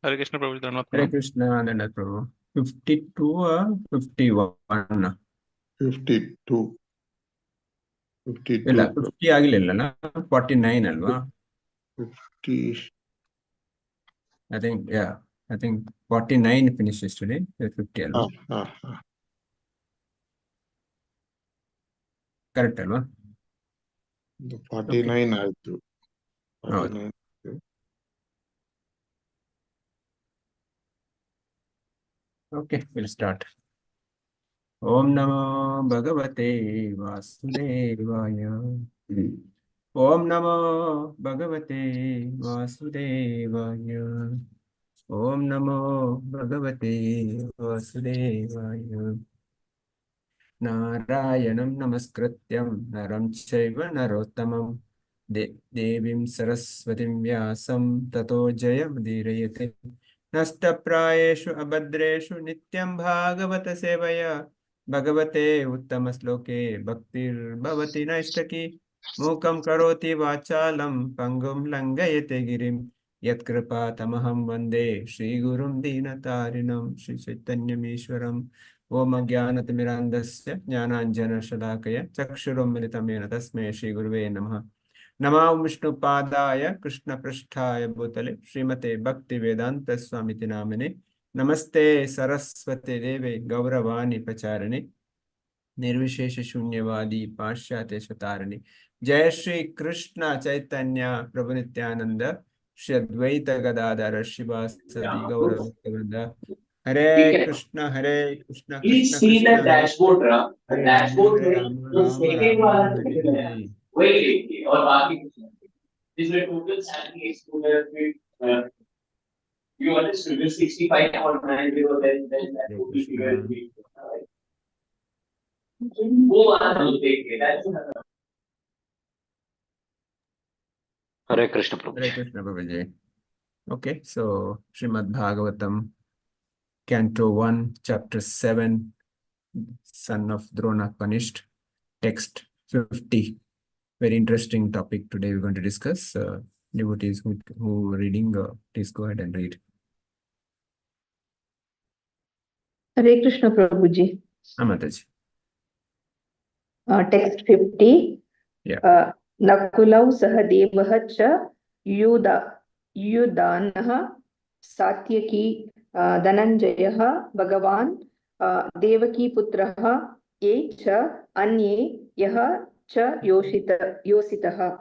Hare Krishna Prabhu, Dhanvat Hare Pranam. Krishna, Nanda Prabhu. 52 or 51? 52. ಇಲ್ಲ 52. 50 ಆಗಲಿಲ್ಲ 49 ಅಲ್ವಾ? 50. I think 49 finishes today. 50 ಅಲ್ವಾ? Correct ಅಲ್ವಾ? 49 ಆಯ್ತು. ಹೌದು. Okay, we'll start. Om Namo Bhagavate Vasudevaya. Om Namo Bhagavate Vasudevaya. Om Namo Bhagavate Vasudevaya. Narayanam Namaskrityam Naram Chaiva Narottamam Devim Saraswatim Vyasam Tato Jayam Dirayate. नष्टप्रायेषु अभद्रेषु नित्यं भागवत सेवया भगवते उत्तमश्लोके भक्तिर्भवति नैष्टकी मूकं करोति वाचालं पङ्गुं लङ्घयते गिरिं यत्कृपातमहं वन्दे श्रीगुरुं दीनतारिणं श्रीचैतन्यमीश्वरम् ओम ज्ञानतिमिरान्धस्य ज्ञानाञ्जनशलाकया चक्षुरुन्मिलितं येन तस्मै श्रीगुरुवे नमः। नमो विष्णुपादाय कृष्णपृष्ठाय भूतले श्रीमते भक्तिवेदांत स्वामिति नामिने नमस्ते सरस्वते देवे गौरवाणी प्रचारिणे निर्विशेष शून्यवादी पाश्चात्य शतारिणे जय श्री कृष्ण चैतन्य प्रभु नित्यानंद श्री अद्वैत गदाधर शिवासदि गौरवृंद हरे Krishna Krishna Please Krishna see Krishna the Hare dashboard, the Hare dashboard हरे में राम जो राम सेकंड राम वाला हरे लिखा है हरे। वही लिखिए और बाकी कुछ नहीं। इसमें total salary exposure you understood the 65.90 then that Hare would be Krishna figured to be right. वो वाला नहीं देखिए that's Hare Krishna Prabhu. Hare Krishna Prabhuji. Okay, so Srimad Bhagavatam, Canto 1, Chapter 7, Son of Drona Punished, Text 50. Very interesting topic today we're going to discuss. Devotees who are reading, please go ahead and read. Hare Krishna Prabhuji. Amataji. Text 50. Yeah. Nakulau Sahadevah cha Yudanah Satyaki Dhananjayah Bhagavan Devaki Putraha Ye cha Anye Yaha cha Yositaha.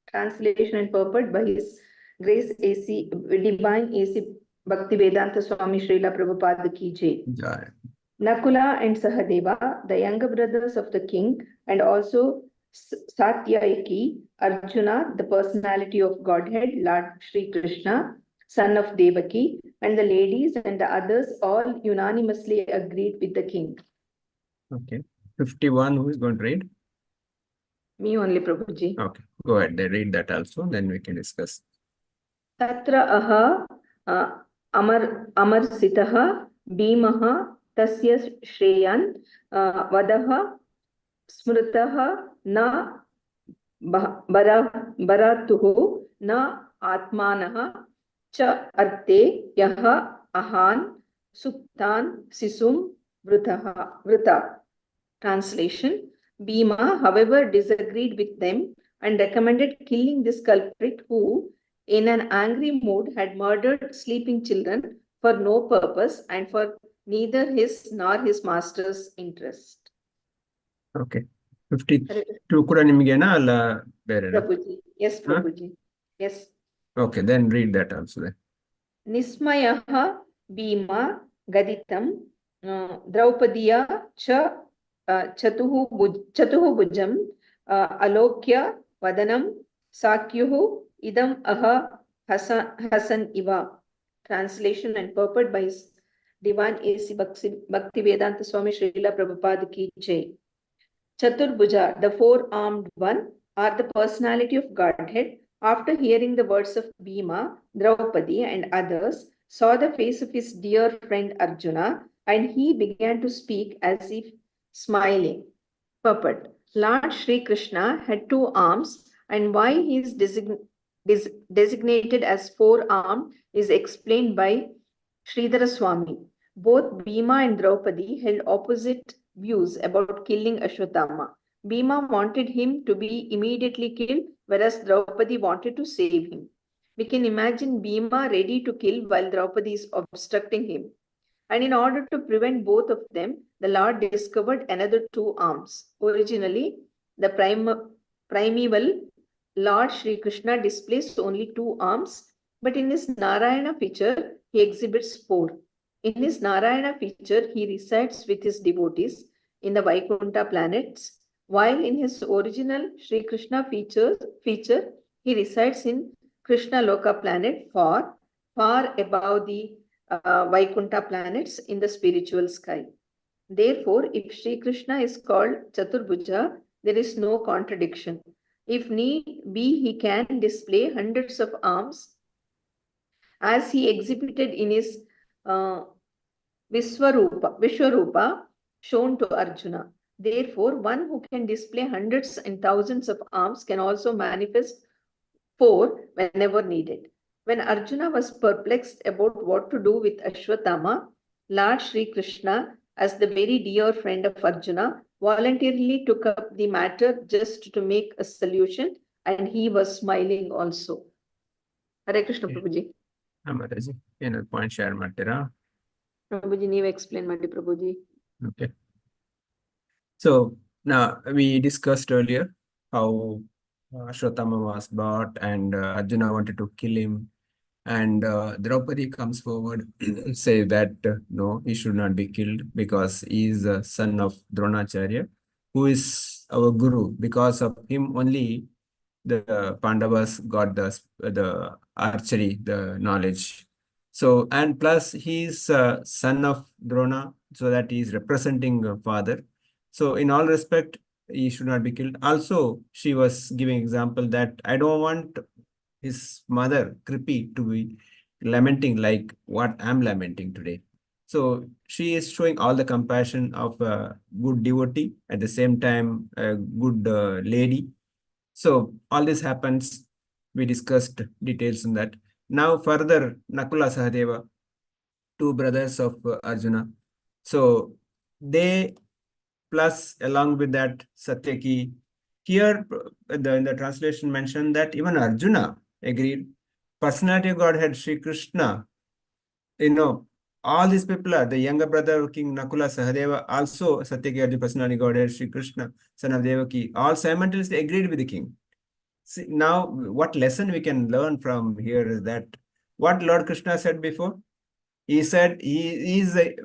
Translation and purport by His Grace AC Divine AC Bhaktivedanta Swami Srila Prabhupada Ki Jai. Jai. Nakula and Sahadeva, the younger brothers of the king, and also Satyaki, Arjuna, the personality of Godhead, Lord Shri Krishna, son of Devaki, and the ladies and the others all unanimously agreed with the king. Okay. 51, who is going to read? Me only, Prabhuji. Okay, go ahead. They read that also, then we can discuss. Tatra aha amar sitaha bhimaha tasya shreyan vadaha smritaha na baratuhu na atmanaha cha arte yaha ahan suktan sisum vrita. Translation: Bhima, however, disagreed with them and recommended killing this culprit who, in an angry mood, had murdered sleeping children for no purpose and for neither his nor his master's interest. Okay. 52 kuda nimigena alla berena? Prabhuji. Yes, Prabhuji. Yes. Okay, then read that also then. Nismayaha Bhima Gaditam Draupadiya cha Chatuhu Bujam Alokya Vadanam Sakyuhu Idam Aha Hasan Iva. Translation and purport by His Divine AC Bhaktivedanta Swami Srila Prabhupada Ki Jai. Chaturbhuja, the four-armed one, are the personality of Godhead. After hearing the words of Bhima, Draupadi, and others, saw the face of his dear friend Arjuna, and he began to speak as if smiling. Purport: Lord Shri Krishna had two arms, and why he is designated as four-armed is explained by Sridhara Swami. Both Bhima and Draupadi held opposite views about killing Ashwatthama. Bhima wanted him to be immediately killed, whereas Draupadi wanted to save him. We can imagine Bhima ready to kill while Draupadi is obstructing him. And in order to prevent both of them, the Lord discovered another two arms. Originally, the primeval Lord Sri Krishna displays only two arms, but in his Narayana feature, he exhibits four. In his Narayana feature, he resides with his devotees in the Vaikuntha planets, while in his original Sri Krishna feature, he resides in Krishna Loka planet far above the Vaikuntha planets in the spiritual sky. Therefore, if Sri Krishna is called Chaturbhuja, there is no contradiction. If need be, he can display hundreds of arms as he exhibited in his Vishwarupa shown to Arjuna. Therefore, one who can display hundreds and thousands of arms can also manifest four whenever needed. When Arjuna was perplexed about what to do with Ashwatthama, Lord Sri Krishna, as the very dear friend of Arjuna, voluntarily took up the matter just to make a solution, and he was smiling also. Hare Krishna, Prabhuji. Mataji, ಏನಾದ್ರು point share ಮಾಡ್ತೀರಾ? Prabhuji, ನೀವು explain ಮಾಡಿ Prabhuji. Okay. So now we discussed earlier how Ashwatthama was bought and Arjuna wanted to kill him. And Draupadi comes forward and say that no, he should not be killed because he is the son of Dronacharya, who is our guru. Because of him only the Pandavas got the archery, the knowledge. So, and plus he is son of Drona, so that he is representing father. So in all respect, he should not be killed. Also, she was giving example that I don't want his mother, Kripi, to be lamenting like what I'm lamenting today. So she is showing all the compassion of a good devotee, at the same time a good lady. So all this happens. We discussed details on that. Now further, Nakula Sahadeva, two brothers of Arjuna. So they, plus along with that Satyaki, here in the translation mentioned that even Arjuna agreed. Personality of Godhead, Sri Krishna, all these people are the younger brother King Nakula Sahadeva, also Satyaki, the personality of Godhead, Sri Krishna, son of Devaki, all simultaneously agreed with the king. See, now what lesson we can learn from here is that what Lord Krishna said before, he said he is a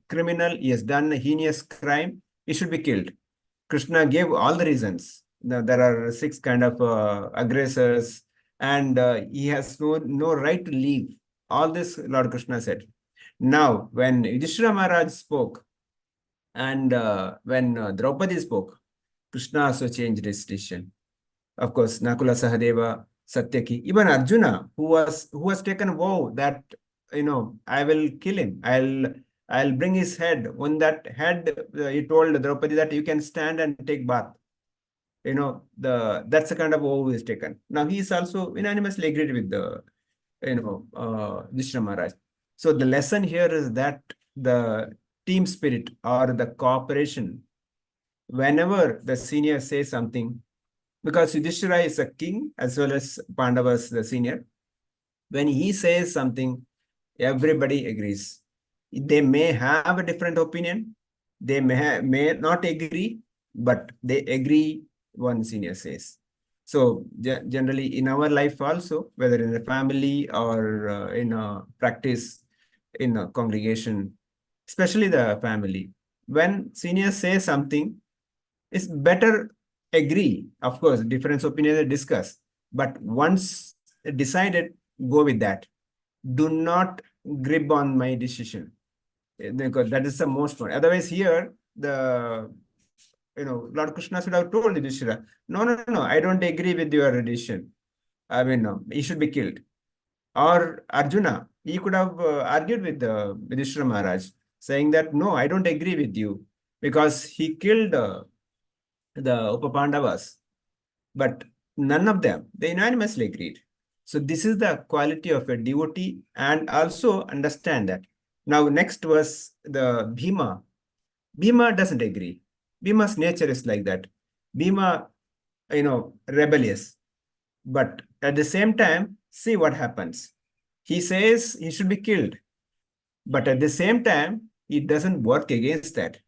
criminal, he has done a heinous crime, he should be killed. Krishna gave all the reasons. Now, there are 6 kind of aggressors, and he has no right to leave. All this Lord Krishna said. Now, when Yudhishthira Maharaj spoke, and when Draupadi spoke, Krishna also changed his decision. Of course, Nakula Sahadeva, Satyaki, even Arjuna, who has taken a vow that I will kill him. I'll bring his head. On that head, he told Draupadi that you can stand and take bath. That's the kind of vow he is taken. Now he is also unanimously agreed with the Yudhishthira Maharaj. So the lesson here is that the team spirit or the cooperation, whenever the senior says something, because Yudhishthira is a king as well as Pandavas the senior, when he says something, everybody agrees. They may have a different opinion, they may not agree, but they agree one senior says. So generally in our life also, whether in a family or in a practice, in a congregation, especially the family, when seniors say something, it's better agree. Of course, different opinions are discussed, but once decided, go with that. Do not grip on my decision, because that is the most one. Otherwise, here the Lord Krishna should have told Yudhishthira, no, I don't agree with your decision. I mean, no, he should be killed. Or Arjuna, he could have argued with Yudhishthira Maharaj, saying that no, I don't agree with you because he killed the Upapandavas. But none of them, they unanimously agreed. So this is the quality of a devotee, and also understand that. Now, next was the Bhima. Bhima doesn't agree. Bhima's nature is like that. Bhima, rebellious. But at the same time, see what happens. He says he should be killed. But at the same time, it doesn't work against that.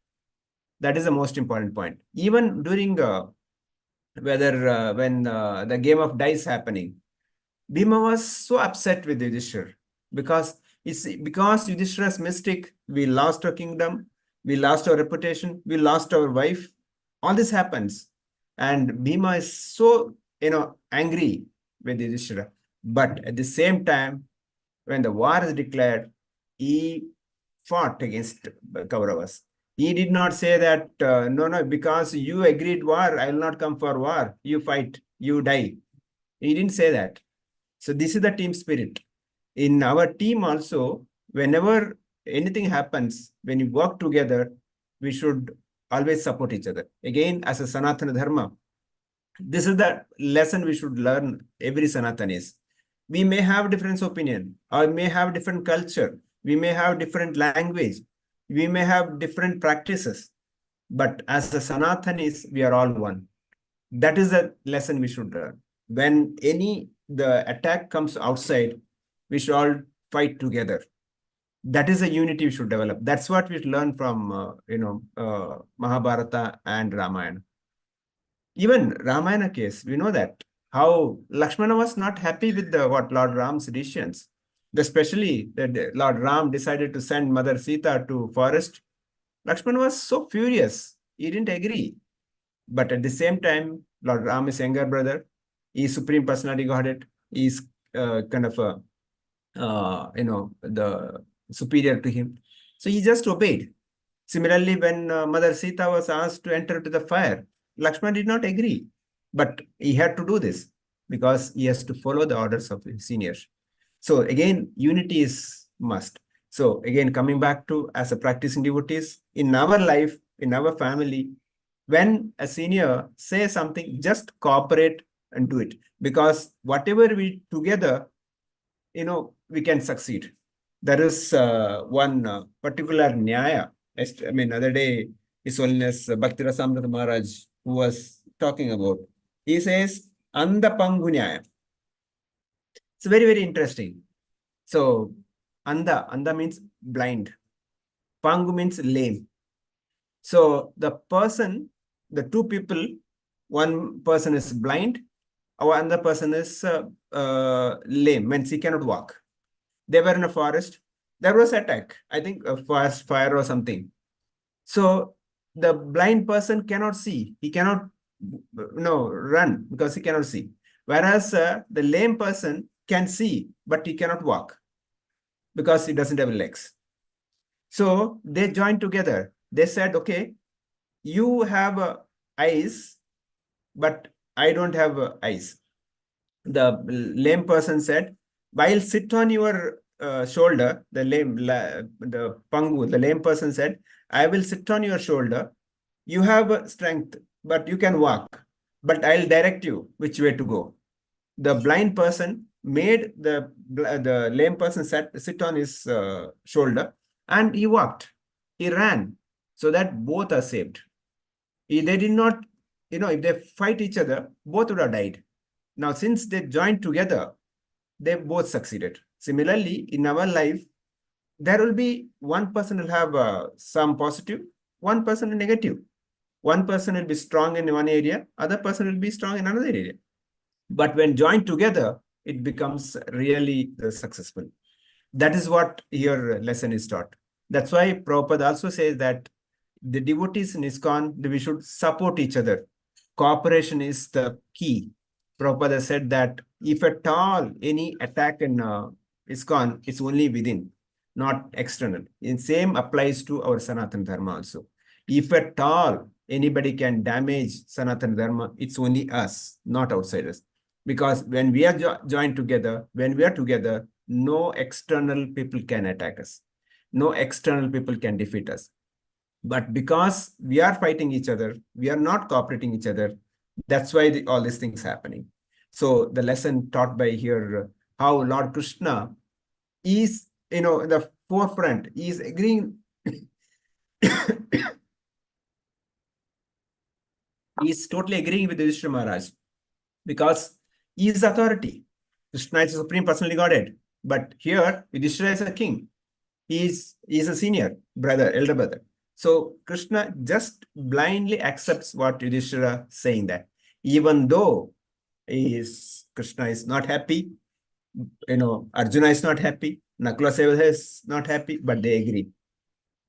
That is the most important point. Even during when the game of dice happening, Bhima was so upset with Yudhishthira because Yudhishthira's mistake, we lost our kingdom, we lost our reputation, we lost our wife. All this happens. And Bhima is so, angry with Yudhishthira. But at the same time, when the war is declared, he fought against Kauravas. He did not say that, no, because you agreed war, I will not come for war. You fight, you die. He didn't say that. So this is the team spirit. In our team also, whenever anything happens, when you work together, we should always support each other. Again, as a Sanatana Dharma, this is the lesson we should learn, every Sanatanis. We may have different opinion, or may have different culture, we may have different language, we may have different practices, but as a Sanatanis, we are all one. That is a lesson we should learn. When the attack comes outside, we should all fight together. That is a unity we should develop. That's what we learn from, Mahabharata and Ramayana. Even Ramayana case, we know that how Lakshmana was not happy with what Lord Ram's decisions. Especially that Lord Ram decided to send Mother Sita to forest. Lakshmana was so furious. He didn't agree. But at the same time, Lord Ram is younger brother. He is Supreme Personality Godhead. He is kind of the superior to him. So he just obeyed. Similarly, when Mother Sita was asked to enter to the fire, Lakshmana did not agree. But he had to do this because he has to follow the orders of his seniors. So again, unity is must. So again, coming back to as a practicing devotees, in our life, in our family, when a senior says something, just cooperate and do it. Because whatever we together, we can succeed. There is one particular nyaya. Other day, His Holiness Bhakti Rasamrita Maharaj, who was talking about, he says, Anda Pangu Nyaya. It's very, very interesting. So, Anda means blind. Pangu means lame. So, the two people, one person is blind, our another person is lame, means he cannot walk. They were in a forest. There was attack, I think a forest fire or something. So the blind person cannot see. He cannot run because he cannot see. Whereas the lame person can see, but he cannot walk because he doesn't have legs. So they joined together. They said, okay, you have eyes, but I don't have eyes. The lame person said, I'll sit on your shoulder. The lame person said, I will sit on your shoulder. You have strength, but you can walk. But I'll direct you which way to go. The blind person made the lame person sit on his shoulder, and he walked. He ran, so that both are saved. They did not, if they fight each other, both would have died. Now, since they joined together, they both succeeded. Similarly, in our life, there will be one person will have some positive, one person negative. One person will be strong in one area, other person will be strong in another area. But when joined together, it becomes really successful. That is what your lesson is taught. That's why Prabhupada also says that the devotees in ISKCON, we should support each other. Cooperation is the key. Prabhupada said that if at all any attack in ISKCON, it's only within, not external. The same applies to our Sanatana Dharma also. If at all anybody can damage Sanatana Dharma, it's only us, not outsiders. Because when we are joined together, no external people can attack us. No external people can defeat us. But because we are fighting each other, we are not cooperating each other, that's why all these things happening. So the lesson taught by here, how Lord Krishna is, in the forefront, he is agreeing. He is totally agreeing with Yudhishthira Maharaj because he is authority. Krishna is the Supreme Personality Godhead. But here, Yudhishthira is a king. He is a senior brother, elder brother. So Krishna just blindly accepts what Yudhishthira is saying, that even though Krishna is not happy, Arjuna is not happy, Nakula Sehadeva is not happy, but they agree,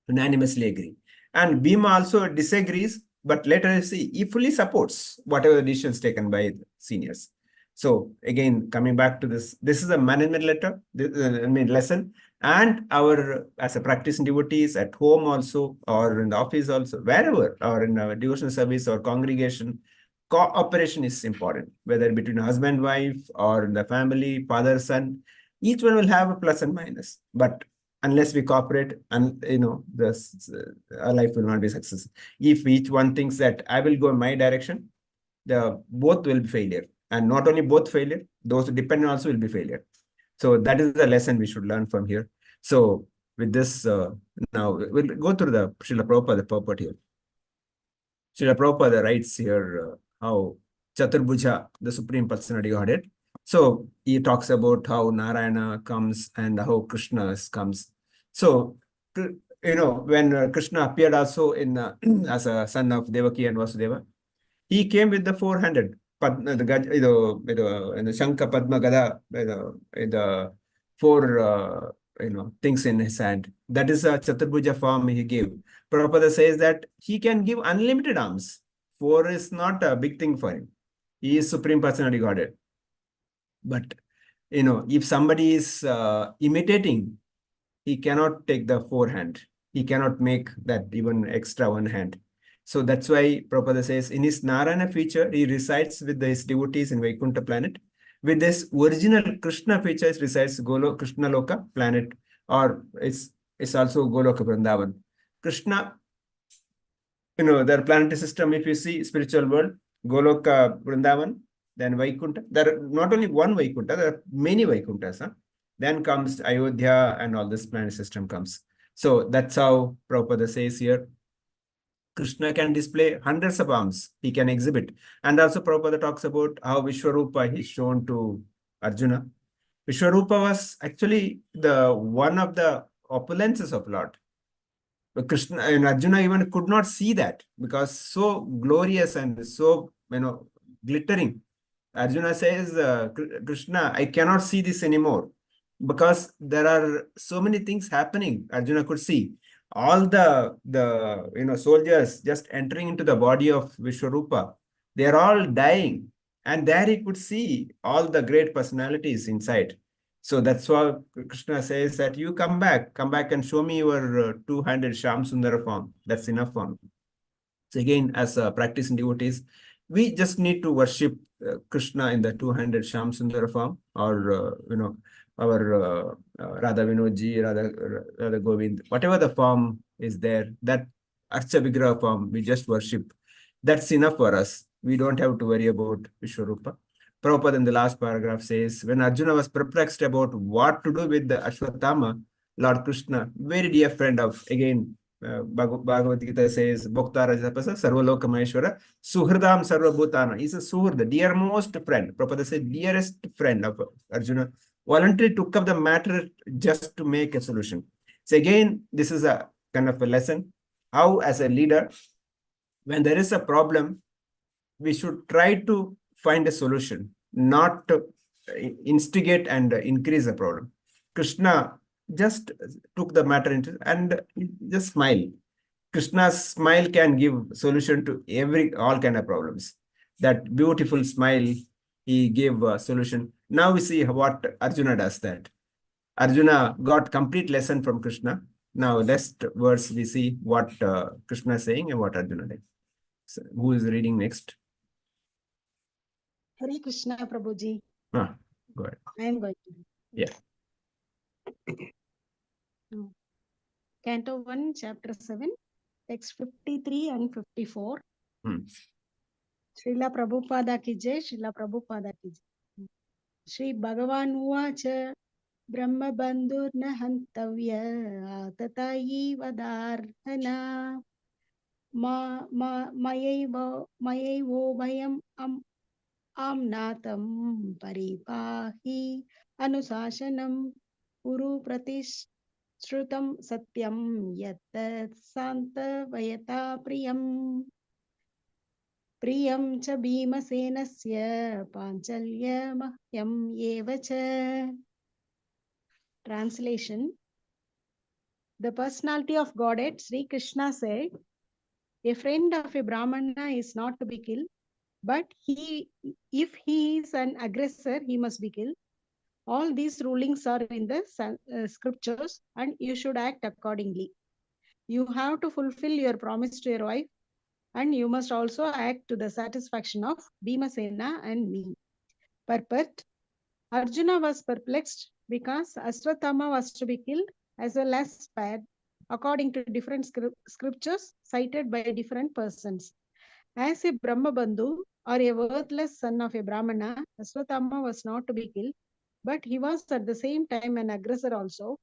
unanimously agree. And Bhima also disagrees, but later you see, he fully supports whatever decisions taken by the seniors. So again, coming back to this is a management letter, lesson, and our, as a practicing devotees at home also, or in the office also, wherever, or in our devotional service or congregation, cooperation is important, whether between husband, wife, or in the family, father, son. Each one will have a plus and minus, but unless we cooperate, and our life will not be successful. If each one thinks that I will go in my direction, both will be failure, and not only both failure, those who depend on also will be failure. So that is the lesson we should learn from here. So with this, now we'll go through the Srila Prabhupada, the purport here. Srila Prabhupada writes here how Chaturbhuja, the Supreme Personality Godhead. So he talks about how Narayana comes and how Krishna comes. So, when Krishna appeared also in as a son of Devaki and Vasudeva, he came with the four-handed, the Shankha, Padma, Gada, the four, things in his hand. That is a Chaturbhuja form he gave. Prabhupada says that he can give unlimited arms. Four is not a big thing for him. He is Supreme Personality Godhead. But, if somebody is imitating, he cannot take the forehand. He cannot make that even extra one hand. So that's why Prabhupada says in his Narayana feature, he resides with his devotees in Vaikuntha planet. With this original Krishna feature, he resides Krishna Loka planet, or it's also Goloka Vrindavan. Krishna, their planetary system, if you see spiritual world, Goloka Vrindavan, then Vaikuntha. There are not only one Vaikuntha, there are many Vaikunthas. Then comes Ayodhya and all this planet system comes. So that's how Prabhupada says here, Krishna can display hundreds of arms, he can exhibit. And also Prabhupada talks about how Vishwarupa is shown to Arjuna. Vishwarupa was actually the one of the opulences of Lord. But Krishna and Arjuna even could not see that because so glorious and so, glittering. Arjuna says, Krishna, I cannot see this anymore because there are so many things happening. Arjuna could see all the soldiers just entering into the body of Vishwarupa. They are all dying, and there he could see all the great personalities inside. So that's why Krishna says that you come back and show me your two-handed Shyam Sundara form. That's enough for me. So again, as practicing devotees, we just need to worship Krishna in the two-handed Shyam Sundara form, or our Radha Vinodji, Radha Govind, whatever the form is there, that Archa Vigraha form, we just worship. That's enough for us. We don't have to worry about Vishwarupa. Prabhupada in the last paragraph says, when Arjuna was perplexed about what to do with the Ashwatthama, Lord Krishna, very dear friend of, again, Bhagavad Gita says, Bhokta Rajapasa, Sarvaloka Maheshwara, Suhridam Sarvabhutana. He's a Suhr, the dearmost friend. Prabhupada said, dearest friend of Arjuna, voluntarily took up the matter just to make a solution. So again, this is a kind of a lesson, how as a leader, when there is a problem, we should try to find a solution, not to instigate and increase the problem. Krishna just took the matter into and just smile. Krishna's smile can give solution to all kind of problems. That beautiful smile, he gave a solution. Now we see what Arjuna does that. Arjuna got complete lesson from Krishna. Now next verse we see what Krishna is saying and what Arjuna did. So, who is reading next? Hare Krishna, Prabhuji. Go ahead. I am going to. Yeah. Canto 1, Chapter 7, text 53 and 54. Srila Prabhupada ki jai, Srila Prabhupada ki jai. Shri Bhagavan Uvacha Brahmabandhur na hantavya tatayi vadarhana mayaivo bhayam amnatam paripahi anusasanam Guru Shrutam Satyam Yat Santa Vayata Priyam Cha Bhimasenasya Panchalya Mahyam Eva Cha. Translation. The personality of Godhead, Sri Krishna said, a friend of a Brahmana is not to be killed, but if he is an aggressor, he must be killed. All these rulings are in the scriptures and you should act accordingly. You have to fulfill your promise to your wife and you must also act to the satisfaction of Bhimasena and me. Purport. Arjuna was perplexed because Aswathama was to be killed as well as spared according to different scriptures cited by different persons. As a Brahmabandhu or a worthless son of a Brahmana, Aswathama was not to be killed, but he was at the same time an aggressor also.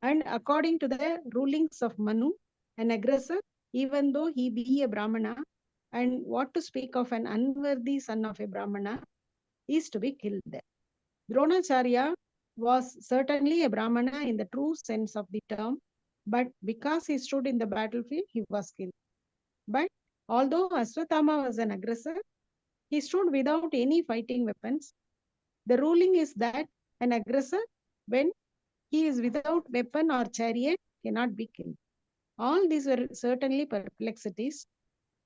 And according to the rulings of Manu, an aggressor, even though he be a Brahmana, and what to speak of an unworthy son of a Brahmana, is to be killed. Dronacharya was certainly a Brahmana in the true sense of the term, but because he stood in the battlefield, he was killed. But although Aswathama was an aggressor, he stood without any fighting weapons. The ruling is that an aggressor, when he is without weapon or chariot, cannot be killed. All these were certainly perplexities.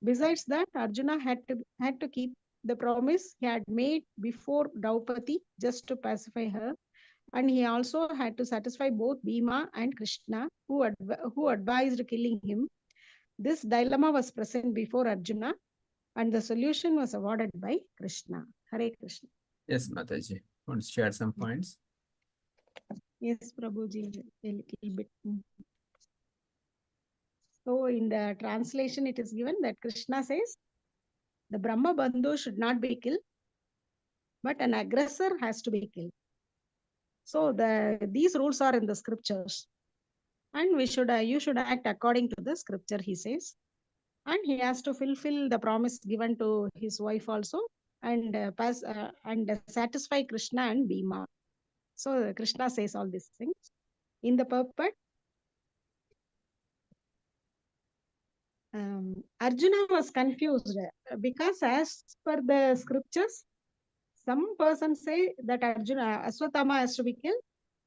Besides that, Arjuna had to keep the promise he had made before Draupadi just to pacify her. And he also had to satisfy both Bhima and Krishna, who advised killing him. This dilemma was present before Arjuna, and the solution was awarded by Krishna. Hare Krishna. Yes, Mataji. Want to share some points? Yes, Prabhuji, a little bit. So in the translation, it is given that Krishna says, the Brahma Bandhu should not be killed, but an aggressor has to be killed. So these rules are in the scriptures. And you should act according to the scripture, he says. And he has to fulfill the promise given to his wife also and satisfy Krishna and Bhima. So Krishna says all these things. In the purport, Arjuna was confused because as per the scriptures, some persons say that Aswathama has to be killed.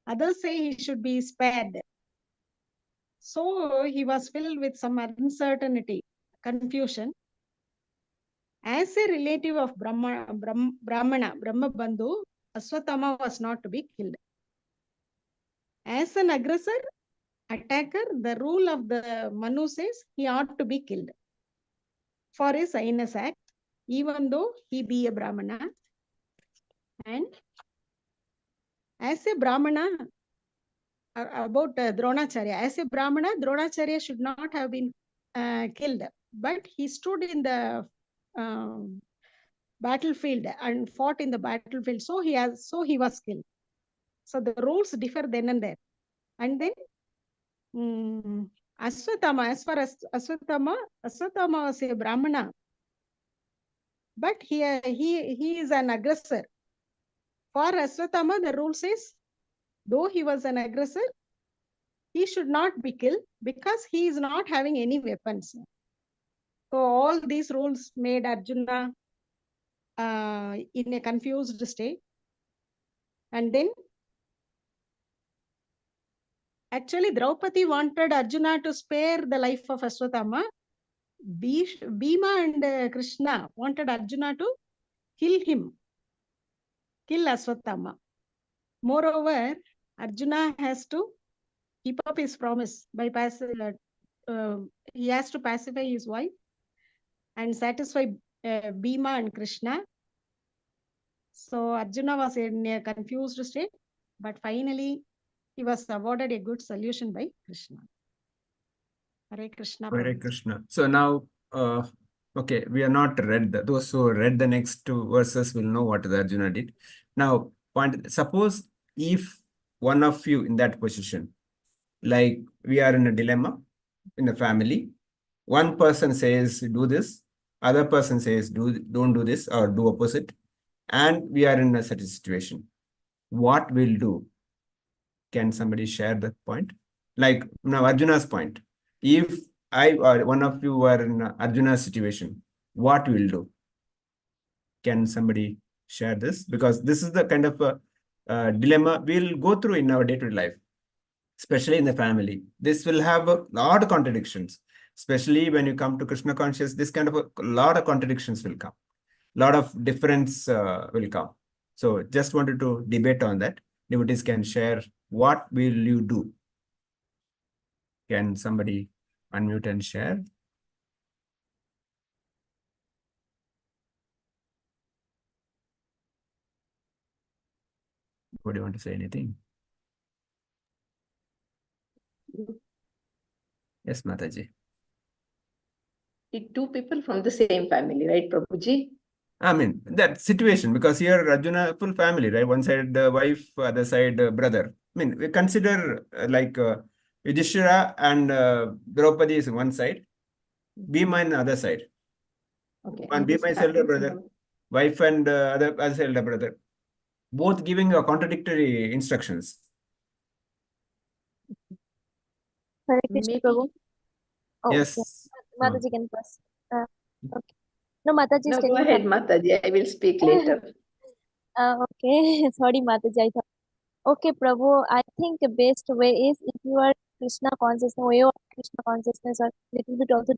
Others say he should be spared. So he was filled with some uncertainty, confusion. As a relative of Brahma Bandhu, Aswathama was not to be killed. As an aggressor, attacker, the rule of the Manu says he ought to be killed for his heinous act, even though he be a Brahmana. And as a Brahmana, about Dronacharya, as a Brahmana, Dronacharya should not have been killed, but he stood in the battlefield and fought in the battlefield. So he was killed. So the rules differ then and there. And then Aswathama, as far as Aswathama was a Brahmana, but he is an aggressor. For Aswathama, the rule says, though he was an aggressor, he should not be killed because he is not having any weapons. So all these rules made Arjuna in a confused state. And then actually Draupadi wanted Arjuna to spare the life of Aswathama. Bhima and Krishna wanted Arjuna to kill Aswathama. Moreover, Arjuna has to keep up his promise by he has to pacify his wife and satisfy Bhima and Krishna. So Arjuna was in a confused state, but finally he was awarded a good solution by Krishna. Hare Krishna. Hare Krishna. So now, okay, we are not read those who read the next two verses will know what the Arjuna did. Now, point. Suppose if one of you in that position, like we are in a dilemma in a family, one person says do this, other person says don't do this or do opposite, and we are in a such a situation. What we'll do? Can somebody share that point? Like now Arjuna's point. If I or one of you were in Arjuna's situation, what we'll do? Can somebody share this? Because this is the kind of a dilemma we'll go through in our day-to-day life, especially in the family. This will have a lot of contradictions, especially when you come to Krishna conscious. This kind of a lot of contradictions will come. Lot of difference will come. So just wanted to debate on that. Devotees can share what will you do. Can somebody unmute and share? Would you want to say anything? Yes, Mataji. Two people from the same family, right, Prabhuji? I mean, that situation, because here Arjuna, full family, right? One side wife, other side brother. I mean, we consider Yudhishthira and Draupadi is one side, Bhima on the other side. Okay. One and this Bhima is elder happens brother, in- wife and other as elder brother. Both giving contradictory instructions. Hare Krishna Maybe. Prabhu. Oh, Yes. yeah. Mataji can first. Okay. No, Mataji is No, go telling ahead, something. Mataji. I will speak later. Okay. Sorry, Mataji. I thought. Okay, Prabhu. I think the best way is if you are Krishna consciousness, way of Krishna consciousness, or little bit also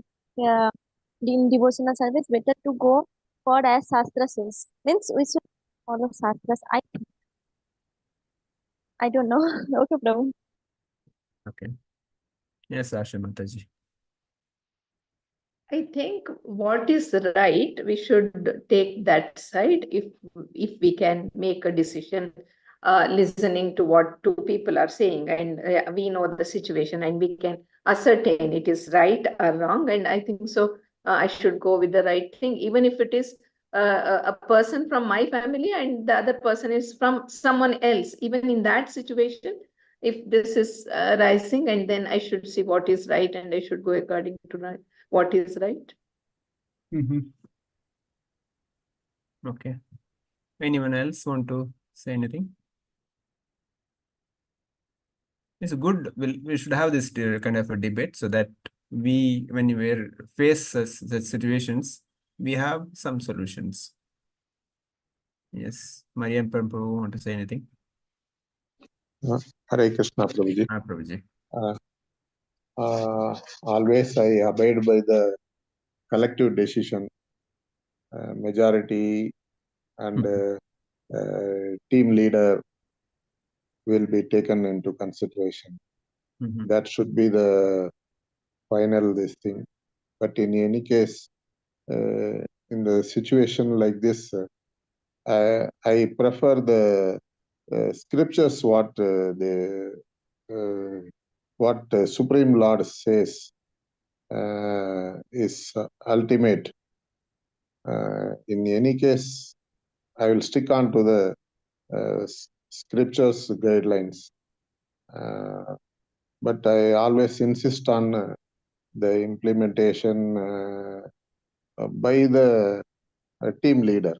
in devotional service, better to go for as Shastra says. Means we should follow Shastras. I don't know. Okay, Prabhu. Okay. Yes, Asha Mataji. I think what is right, we should take that side if we can make a decision listening to what two people are saying, and we know the situation and we can ascertain it is right or wrong. And I think so I should go with the right thing, even if it is a person from my family and the other person is from someone else. Even in that situation, if this is rising, and then I should see what is right and I should go according to right. What is right? Okay. Anyone else want to say anything? It's good. We should have this kind of a debate so that we, when we face such situations, we have some solutions. Yes. Mariam Prabhu want to say anything? Hare Krishna, Prabhuji. Prabhuji. Always I abide by the collective decision, majority and team leader will be taken into consideration. That should be the final this thing. But in any case, in the situation like this, I prefer the scriptures what Supreme Lord says is ultimate. In any case, I will stick on to the scriptures guidelines. But I always insist on the implementation by the team leader.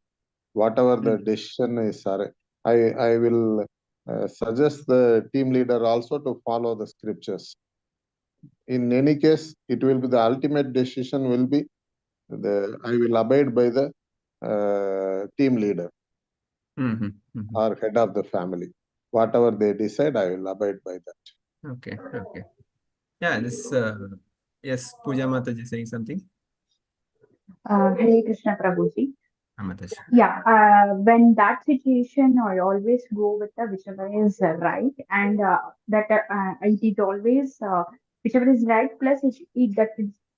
Whatever the decision is, I will suggest the team leader also to follow the scriptures. In any case, it will be the ultimate decision will be I will abide by the team leader or head of the family. Whatever they decide, I will abide by that. Okay. Okay. Yeah, this yes, Puja Mataji saying something. Hare Krishna Prabhuji. Mataji. Yeah, when that situation, I always go with the whichever is right, and it is always whichever is right. Plus, that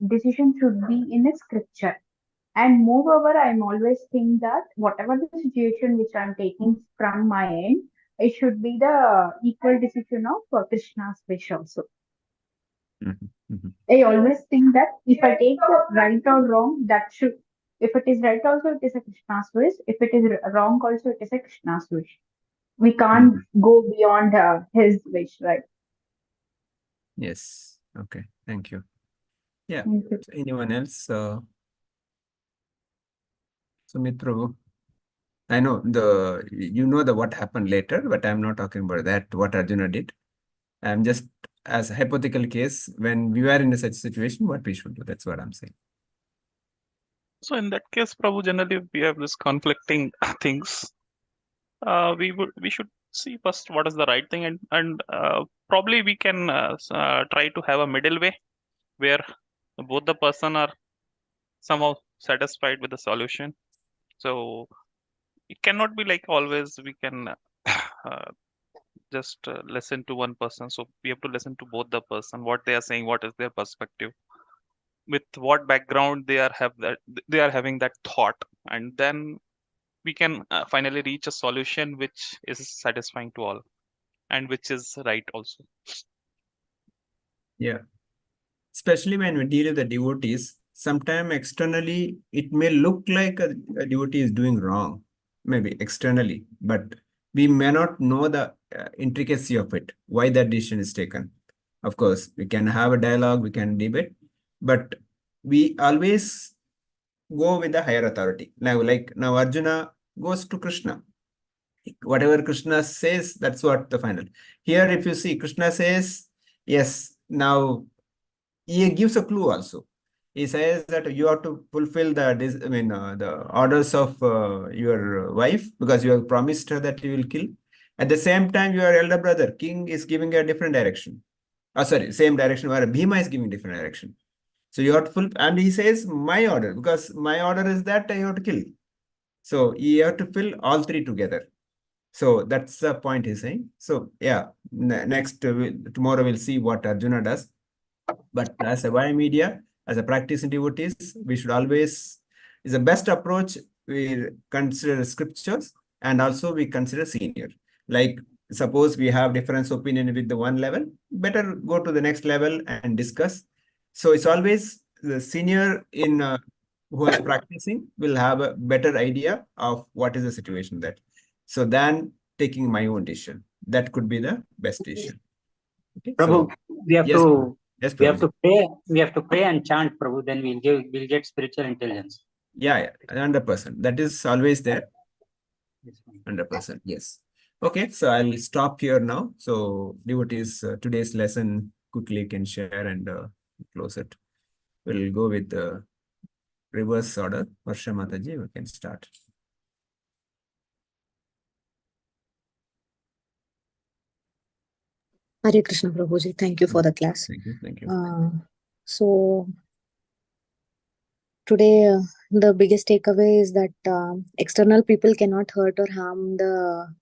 decision should be in a scripture. And moreover, I'm always think that whatever the situation which I'm taking from my end, it should be the equal decision of Krishna's wish also. I always think that if I take the right or wrong, that should, if it is right also, it is a Krishna's wish. If it is wrong also, it is a Krishna's wish. we can't go beyond his wish, right? Yes. Okay. Thank you. Yeah. Thank you. So anyone else? Sumit Prabhu. I know the what happened later, but I'm not talking about that, what Arjuna did. I'm just as a hypothetical case, when we were in such situation, what we should do. That's what I'm saying. So in that case, Prabhu, generally we have this conflicting things. We should see first what is the right thing, and probably we can try to have a middle way where both the person are somehow satisfied with the solution. So it cannot be like always we can just listen to one person. So we have to listen to both the person, what they are saying, what is their perspective, with what background they are having that thought, and then we can finally reach a solution which is satisfying to all and which is right also. Yeah. Especially when we deal with the devotees, sometimes externally it may look like a devotee is doing wrong, maybe externally, but we may not know the intricacy of it, why that decision is taken. Of course, we can have a dialogue, we can debate, but we always go with the higher authority. Now Arjuna goes to Krishna. Whatever Krishna says, that's what the final. Here, if you see, Krishna says, yes, now he gives a clue also. He says that you have to fulfill the orders of your wife, because you have promised her that you will kill. At the same time, your elder brother, king, is giving a different direction. Sorry, same direction where Bhima is giving different direction. So you have to fulfill, and he says, my order, because my order is that you have to kill. So you have to fill all three together. So that's the point he's saying. So yeah, next tomorrow we'll see what Arjuna does. But as a Vaya media, as a practicing devotees, we should always, is the best approach, we consider scriptures and also we consider senior. Like suppose we have difference opinion with the one level, better go to the next level and discuss. So it's always the senior in who is practicing will have a better idea of what is the situation that. So than taking my own decision, that could be the best decision. Okay, Prabhu, so we have yes, to yes, we have Prabhuji. to pray. We have to pray and chant, Prabhu. Then we'll get spiritual intelligence. Yeah, 100%. That is always there. Yes, ma'am. 100%. Yes. Okay, so I'll stop here now. So devotees, today's lesson quickly can share and close it. We'll go with the reverse order. Varsha Mataji, we can start. Hare Krishna Prabhuji, thank you for the class. Thank you. Thank you. So today the biggest takeaway is that external people cannot hurt or harm the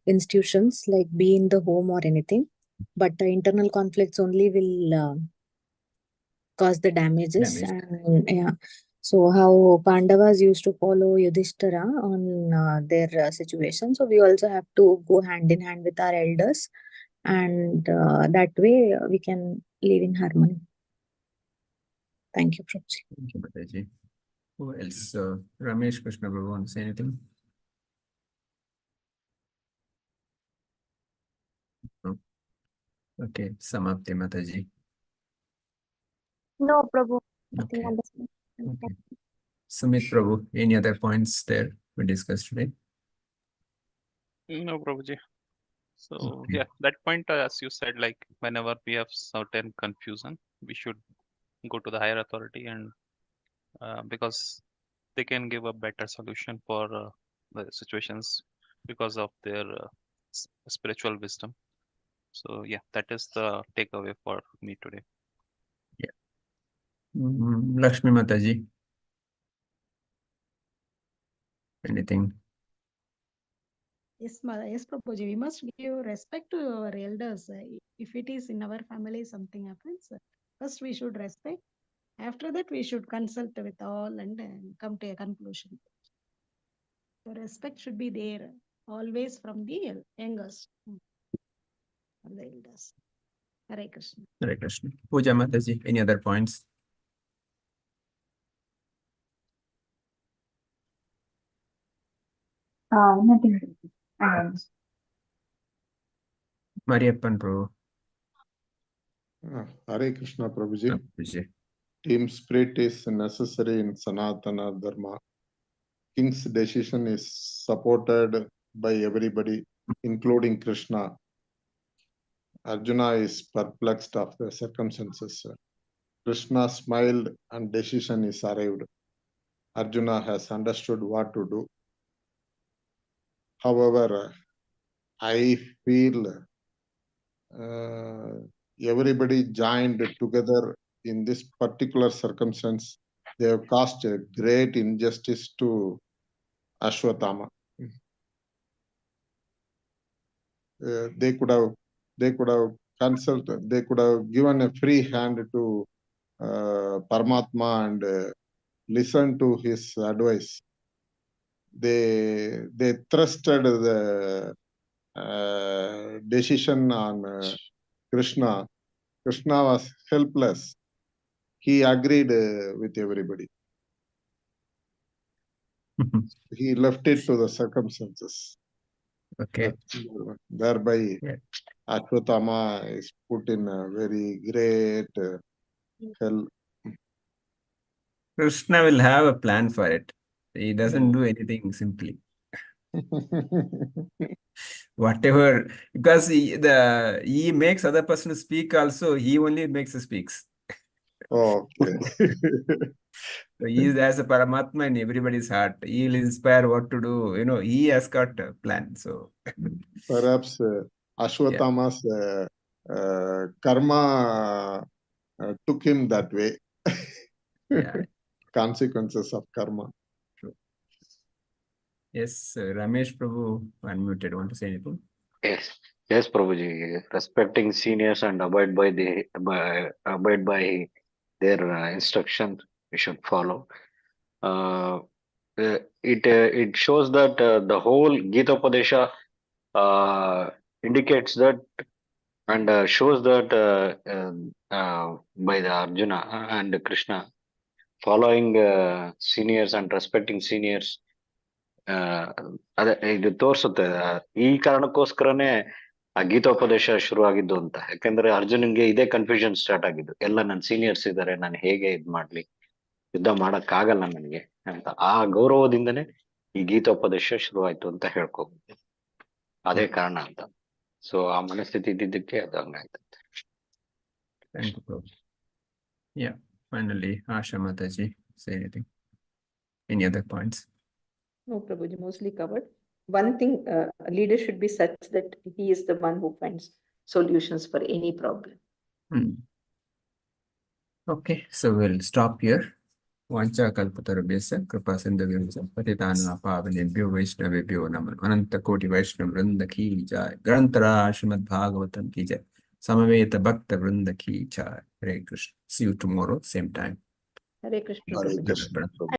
institutions, like be in the home or anything, but the internal conflicts only will cause the damages. And yeah, so how Pandavas used to follow Yudhishthira on their situation, so we also have to go hand in hand with our elders, and that way we can live in harmony. Thank you, Prabhuji. Thank you, Mataji. Who else? Ramesh Krishna Prabhu, want to say anything? No. Okay, Samapti Mataji. No, Prabhu. Okay. Nothing on this. Okay. Sumit Prabhu, any other points there we discussed today? No, Prabhuji. So Okay. yeah, that point, as you said, like whenever we have certain confusion, we should go to the higher authority, and because they can give a better solution for the situations because of their spiritual wisdom. So yeah, that is the takeaway for me today. Lakshmi Mataji. Anything? Yes, yes, Prabhuji. We must give respect to our elders. If it is in our family, something happens, first we should respect. After that, we should consult with all and come to a conclusion. So respect should be there always from the youngest, from the elders. Hare Krishna. Hare Krishna. Puja Mataji, any other points? Nothing. Mariyappan Prabhu. Hare Krishna Prabhuji. Prabhuji. Team spirit is necessary in Sanatana Dharma. King's decision is supported by everybody, including Krishna. Arjuna is perplexed of the circumstances. Krishna smiled and decision is arrived. Arjuna has understood what to do. However, I feel everybody joined together in this particular circumstance. They have caused a great injustice to Ashwatthama. They could have consulted, they could have given a free hand to Paramatma and listened to his advice. They trusted the decision on Krishna. Krishna was helpless. He agreed with everybody. He left it to the circumstances. Okay. Thereby, Ashwatthama is put in a very great hell. Krishna will have a plan for it. He doesn't do anything simply. Whatever, because he makes other person speak also, he only makes speaks. Okay. So he is as a Paramatma in everybody's heart. He will inspire what to do. He has got a plan. So perhaps Ashwatthama's karma took him that way. Yeah. Consequences of karma. True. Yes, Ramesh Prabhu unmuted. Want to say anything? Yes, Prabhuji. Respecting seniors and abide by their instructions, we should follow. It shows that the whole Gita Padesha indicates that and shows that by the Arjuna and Krishna following seniors and respecting seniors. ಅದೇ ಇದು ತೋರ್ಸುತ್ತೆ ಈ ಕಾರಣಕ್ಕೋಸ್ಕರನೇ ಆ ಗೀತೋಪದೇಶ ಶುರು ಆಗಿದ್ದು ಅಂತ. ಯಾಕಂದ್ರೆ ಅರ್ಜುನನ್ಗೆ ಇದೇ ಕನ್ಫ್ಯೂಷನ್ ಸ್ಟಾರ್ಟ್ ಆಗಿದ್ದು, ಎಲ್ಲ ನನ್ನ ಸೀನಿಯರ್ಸ್ ಇದ್ದಾರೆ, ನಾನು ಹೇಗೆ ಇದ್ ಮಾಡ್ಲಿ, ಯುದ್ಧ ಮಾಡಕ್ ಆಗಲ್ಲ ನನಗೆ ಅಂತ. ಆ ಗೌರವದಿಂದನೇ ಈ ಗೀತೋಪದೇಶ ಶುರು ಆಯ್ತು ಅಂತ ಹೇಳ್ಕೋಬಹುದು. ಅದೇ ಕಾರಣ ಅಂತ. ಸೊ ಆ ಮನಸ್ಥಿತಿ ಇದ್ದಿದ್ದಕ್ಕೆ ಅದು ಹಂಗಾಯ್ತಂತೆ. Thank you, Prabhu. Yeah, finally, Asha Mataji, say anything. Any other points? No, Prabhuji, mostly covered. One thing, a leader should be such that he is the one who finds solutions for any problem. Okay, so we'll stop here. Vancha kalpatarabhyasya kripa sindhavya patitana pavanebhyo vaishnavebhyo namo ananta koti vaishnav vrinda ki jai. Grantara Srimad Bhagavatam ki jai. Samaveta bhakta vrinda ki jai. Hare Krishna. See you tomorrow, same time. Hare Krishna. Hare Krishna.